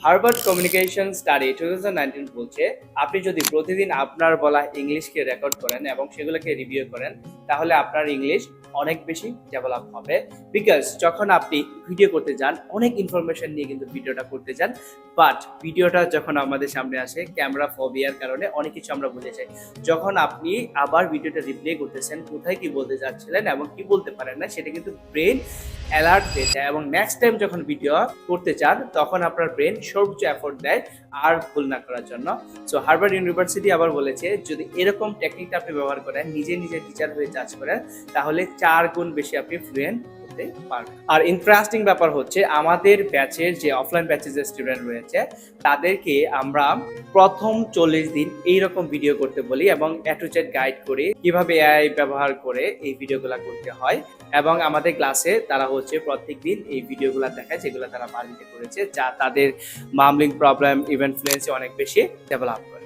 Harvard communication study 2019 বলছে আপনি যদি প্রতিদিন আপনার বলা ইংলিশকে রেকর্ড করেন এবং সেগুলোকে রিভিউ করেন তাহলে আপনার ইংলিশ অনেক বেশি ডেভেলপ হবে। বিকজ যখন আপনি ভিডিও করতে যান অনেক ইনফরমেশন নিয়ে কিন্তু ভিডিওটা করতে যান, বাট ভিডিওটা যখন আমাদের সামনে আসে ক্যামেরা ফোবিয়ার কারণে অনেক কিছু আমরা ভুলে যাই। যখন আপনি আবার ভিডিওটা রিপ্লে করতেছেন কোথায় কি বলতে যাচ্ছিলেন এবং কি বলতে পারেন না সেটা কিন্তু ব্রেন অ্যালার্ট হয়ে যায় এবং নেক্সট টাইম যখন ভিডিও করতে চান তখন আপনার ব্রেন সর্বোচ্চ এফোর্ট দেয় আর ভুল না করার জন্য। সো হার্ভার্ড ইউনিভার্সিটি আবার বলেছে যদি এরকম টেকনিকটা আপনি ব্যবহার করেন, নিজে নিজে টিচার হয়ে জাজ করেন, তাহলে 4 গুণ বেশি আপনি ফ্লুয়েন্ট হতে পারবেন। আর ইন্টারেস্টিং ব্যাপার হচ্ছে আমাদের ব্যাচের যে অফলাইন ব্যাচের যে স্টুডেন্ট রয়েছে তাদেরকে আমরা প্রথম 40 দিন এইরকম ভিডিও করতে বলি এবং এ টু জেড গাইড করি কিভাবে এআই ব্যবহার করে এই ভিডিওগুলো করতে হয় এবং আমাদের ক্লাসে তারা হচ্ছে প্রত্যেকদিন এই ভিডিওগুলো দেখায় যেগুলো তারা বাড়িতে করেছে, যা তাদের মামলিং প্রবলেম ইভেন্ট ফ্লুয়েন্সি অনেক বেশি ডেভেলপ করে।